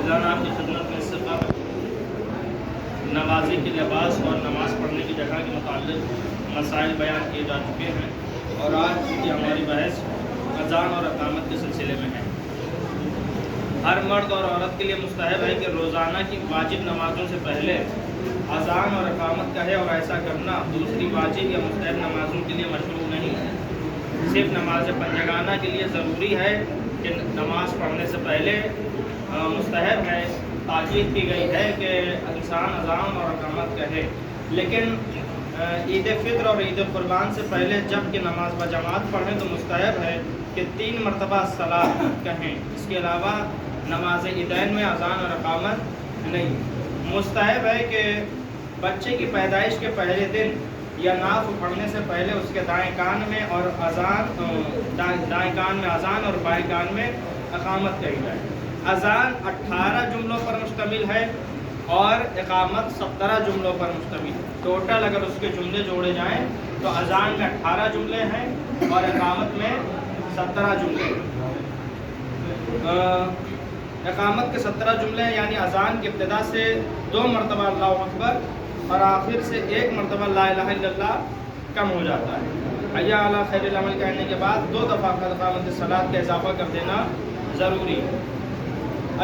عزیزان، آپ کی خدمت میں اس سے قبل نمازی کے لباس اور نماز پڑھنے کی جگہ کے متعلق مسائل بیان کیے جا چکے ہیں، اور آج کی ہماری بحث اذان اور اقامت کے سلسلے میں ہے۔ ہر مرد اور عورت کے لیے مستحب ہے کہ روزانہ کی واجب نمازوں سے پہلے اذان اور اقامت کہے، اور ایسا کرنا دوسری واجب یا مستحب نمازوں کے لیے مشروع نہیں ہے۔ صرف نماز پنجگانہ کے لیے ضروری ہے کہ نماز پڑھنے سے پہلے مستحب ہے، تاکید کی گئی ہے کہ انسان اذان اور اقامت کہے۔ لیکن عید فطر اور عید قربان سے پہلے جب کہ نماز بجماعت پڑھیں تو مستحب ہے کہ 3 مرتبہ صلاۃ کہیں۔ اس کے علاوہ نماز عیدین میں اذان اور اقامت نہیں۔ مستحب ہے کہ بچے کی پیدائش کے پہلے دن یا ناف پڑھنے سے پہلے اس کے دائیں کان میں اور دائیں کان میں اذان اور بائیں کان میں اقامت کہی جائے۔ اذان 18 جملوں پر مشتمل ہے اور اقامت 17 جملوں پر مشتمل ہے۔ ٹوٹل اگر اس کے جملے جوڑے جائیں تو اذان میں 18 جملے ہیں اور اقامت میں 17 جملے ہیں۔ اقامت کے 17 جملے ہیں، یعنی اذان کی ابتدا سے 2 مرتبہ اللہ اکبر اور آخر سے 1 مرتبہ لا الہ الا اللہ کم ہو جاتا ہے۔ حی علی خیر العمل کہنے کے بعد 2 دفعہ قد قامت الصلاۃ کا اضافہ کر دینا ضروری ہے۔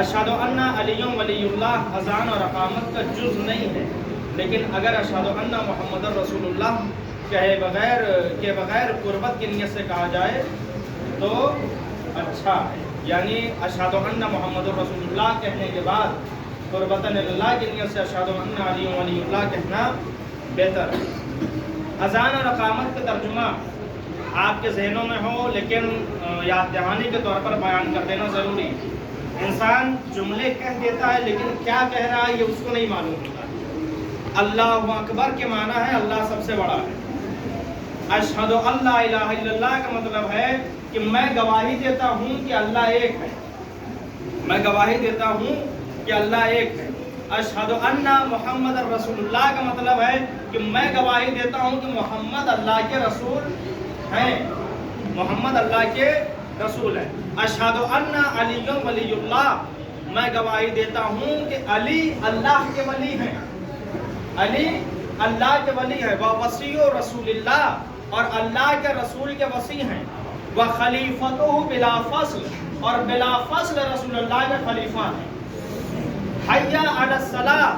اشہد ان علی ولی اللہ اذان اور اقامت کا جز نہیں ہے، لیکن اگر اشہد ان محمد رسول اللہ کے بغیر قربت کی نیت سے کہا جائے تو اچھا ہے، یعنی اشہد ان محمد رسول اللہ کہنے کے بعد قربتاً اللہ کی نیت سے اشہد ان علی ولی اللہ کہنا بہتر ہے۔ اذان اور اقامت کا ترجمہ آپ کے ذہنوں میں ہو، لیکن یاد دہانی کے طور پر بیان کر دینا ضروری ہے۔ انسان جملے کہہ دیتا ہے لیکن کیا کہہ رہا ہے یہ اس کو نہیں معلوم ہوتا۔ اللہ اکبر کے معنی ہے اللہ سب سے بڑا ہے۔ اشہد ان لا الہ الا اللہ کا مطلب ہے کہ میں گواہی دیتا ہوں کہ اللہ ایک ہے، میں گواہی دیتا ہوں کہ اللہ ایک ہے۔ اشہد ان محمد رسول اللہ کا مطلب ہے کہ میں گواہی دیتا ہوں کہ محمد اللہ کے رسول ہیں، محمد اللہ کے رسول ہیں۔ اشہد ان علی ولی اللہ، میں گواہی دیتا ہوں کہ علی اللہ کے ولی ہیں، علی اللہ کے ولی ہیں۔ وصی رسول اللہ، اور اللہ کے رسول کے وصی ہیں۔ وخلیفتہ بلا فصل، اور بلا فصل رسول اللہ کے خلیفہ ہیں۔ حی علی الصلاۃ،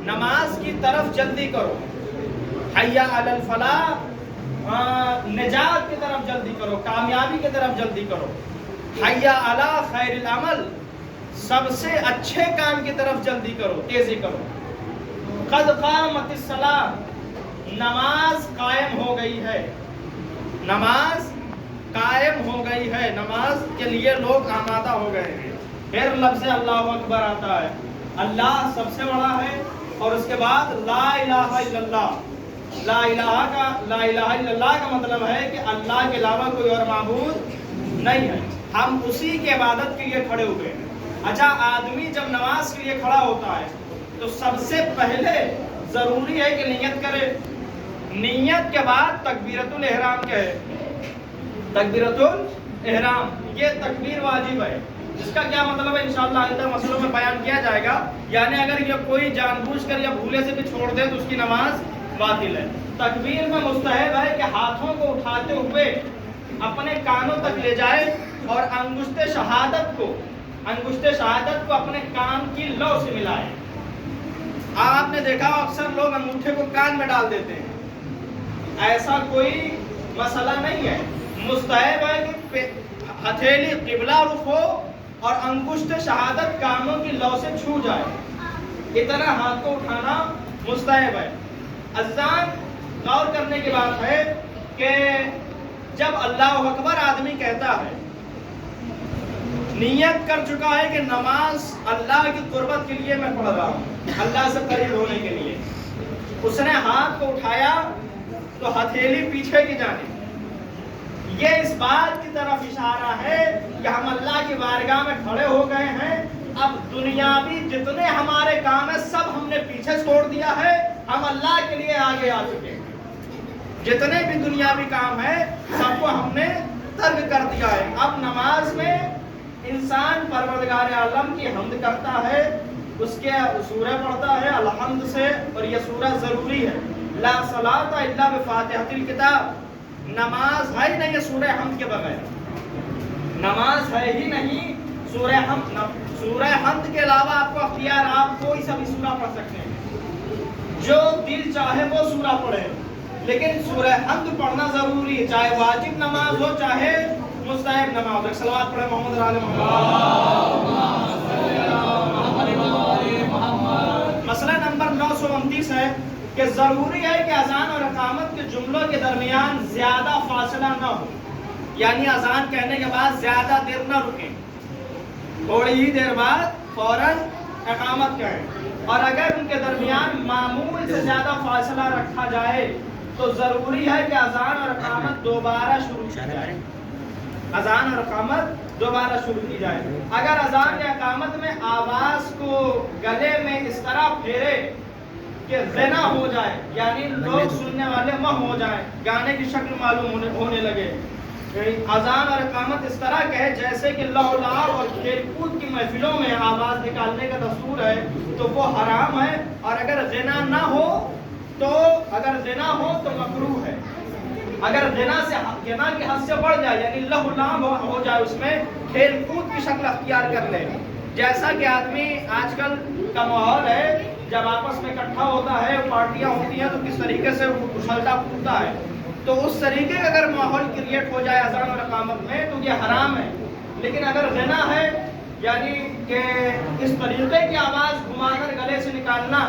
نماز کی طرف جلدی کرو۔ حی علی الفلاح، نجات کی طرف جلدی کرو، کامیابی کی طرف جلدی کرو۔ حی علی خیر العمل، سب سے اچھے کام کی طرف جلدی کرو، تیزی کرو۔ قد قامت الصلاۃ، نماز قائم ہو گئی ہے، نماز قائم ہو گئی ہے، نماز کے لیے لوگ آمادہ ہو گئے ہیں۔ پھر لفظ اللہ اکبر آتا ہے، اللہ سب سے بڑا ہے، اور اس کے بعد لا الہ الا اللہ۔ لا الہ الا اللہ کا مطلب ہے کہ اللہ کے علاوہ کوئی اور معبود نہیں ہے، ہم اسی کی عبادت کے لیے کھڑے ہوئے ہیں۔ اچھا، آدمی جب نماز کے لیے کھڑا ہوتا ہے تو سب سے پہلے ضروری ہے کہ نیت کرے۔ نیت کے بعد تکبیرۃ الاحرام کہے، تکبیرۃ الاحرام، یہ تکبیر واجب ہے۔ اس کا کیا مطلب ہے انشاءاللہ آئندہ مسئلوں میں بیان کیا جائے گا، یعنی اگر یہ کوئی جان بوجھ کر یا بھولے سے بھی چھوڑ دے تو اس کی نماز باطل ہے۔ تکبیر میں مستحب ہے کہ ہاتھوں کو اٹھاتے ہوئے اپنے کانوں تک لے جائے اور انگشت شہادت کو اپنے کان کی لو سے ملائے۔ آپ نے دیکھا اکثر لوگ انگوٹھے کو کان میں ڈال دیتے ہیں، ایسا کوئی مسئلہ نہیں ہے۔ مستحب ہے کہ ہتھیلی قبلہ رخ ہو اور انگشت شہادت کانوں کی لو سے چھو جائے، اتنا ہاتھ کو اٹھانا مستحب ہے۔ عزیزان، غور کرنے کی بات ہے کہ جب اللہ اکبر آدمی کہتا ہے، نیت کر چکا ہے کہ نماز اللہ کی قربت کے لیے میں پڑھ رہا ہوں، اللہ سے قریب ہونے کے لیے، اس نے ہاتھ کو اٹھایا تو ہتھیلی پیچھے کی جانب، یہ اس بات کی طرف اشارہ ہے کہ ہم اللہ کی بارگاہ میں کھڑے ہو گئے ہیں، اب دنیاوی جتنے ہمارے کام ہیں سب ہم نے پیچھے چھوڑ دیا ہے، ہم اللہ کے لیے آگے آ چکے ہیں۔ جتنے بھی دنیاوی کام ہیں سب کو ہم نے ترک کر دیا ہے۔ اب نماز میں انسان پروردگار عالم کی حمد کرتا ہے، اس کے سورہ پڑھتا ہے الحمد سے، اور یہ سورہ ضروری ہے. لا صلاۃ الا بفاتحۃ الکتاب، نماز ہے ہی نہیں سورہ حمد کے بغیر، نماز ہے ہی نہیں سورہ حمد. سورہ حمد کے علاوہ آپ کو اختیار، آپ کوئی سا بھی سورہ پڑھ سکتے ہیں، جو دل چاہے وہ سورہ پڑھے، لیکن سورہ حمد پڑھنا ضروری ہے، چاہے واجب نماز ہو چاہے مستحب نماز ہو. صلوات پڑھے محمد علی محمد. مسئلہ نمبر 929 ہے کہ ضروری ہے کہ اذان اور اقامت کے جملوں کے درمیان زیادہ فاصلہ نہ ہو، یعنی اذان کہنے کے بعد زیادہ دیر نہ رکیں، تھوڑی ہی دیر بعد فوراً اقامت کہیں، اور اگر ان کے درمیان معمول سے زیادہ فاصلہ رکھا جائے تو ضروری ہے کہ اذان اور اقامت دوبارہ شروع کی جائے. اذان اور اقامت دوبارہ شروع کی جائے. اگر اذان یا اقامت میں آواز کو گلے میں اس طرح پھیرے کہ غنا ہو جائے، یعنی لوگ سننے والے مہ ہو جائیں، گانے کی شکل معلوم ہونے لگے، اذان اور اقامت اس طرح کہے جیسے کہ لہو لعب اور کھیل کود کی محفلوں میں آواز نکالنے کا دستور ہے، تو وہ حرام ہے. اور اگر غنا نہ ہو تو مکروہ ہے. اگر غنا کی حد سے بڑھ جائے، یعنی لہو لعب ہو جائے، اس میں کھیل کود کی شکل اختیار کر لے، جیسا کہ آدمی آج کل کا ماحول ہے، جب آپس میں اکٹھا ہوتا ہے، پارٹیاں ہوتی ہیں تو کس طریقے سے وہ اچھلتا کودتا ہے، تو اس طریقے کا اگر ماحول کریٹ ہو جائے اذان اور اقامت میں تو یہ حرام ہے. لیکن اگر غنا ہے، یعنی کہ اس طریقے کی آواز گھما کر گلے سے نکالنا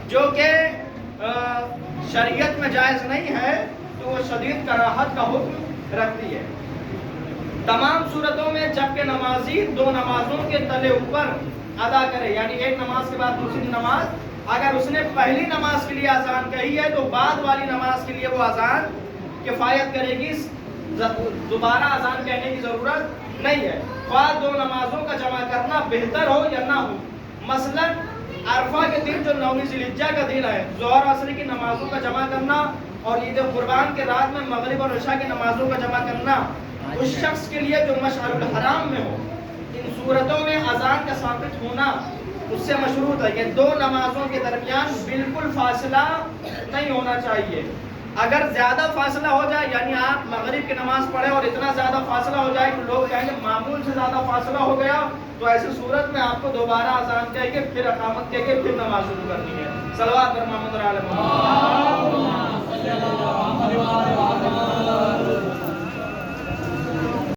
جو کہ شریعت میں جائز نہیں ہے، تو وہ شدید کراہت کا حکم رکھتی ہے. تمام صورتوں میں جب کہ نمازی دو نمازوں کے تلے اوپر ادا کرے، یعنی ایک نماز کے بعد دوسری نماز، اگر اس نے پہلی نماز کے لیے اذان کہی ہے تو بعد والی نماز کے لیے وہ اذان کفایت کرے گی، دوبارہ اذان کہنے کی ضرورت نہیں ہے. خواہ دو نمازوں کا جمع کرنا بہتر ہو یا نہ ہو. مثلا عرفہ کے دن جو 9 ذی الحجہ کا دن ہے، ظہر عصر کی نمازوں کا جمع کرنا اور عید قربان کے رات میں مغرب اور عشاء کی نمازوں کا جمع کرنا اس شخص کے لیے جو مشعر الحرام میں ہو، ان صورتوں میں اذان کا ثابت ہونا اس سے مشروط ہے کہ دو نمازوں کے درمیان بالکل فاصلہ نہیں ہونا چاہیے. اگر زیادہ فاصلہ ہو جائے، یعنی آپ مغرب کی نماز پڑھیں اور اتنا زیادہ فاصلہ ہو جائے کہ لوگ کہیں گے معمول سے زیادہ فاصلہ ہو گیا، تو ایسی صورت میں آپ کو دوبارہ اذان کہہ کے پھر اقامت کہہ کے پھر نماز شروع کرنی ہے. صلوات پر محمد علی محمد.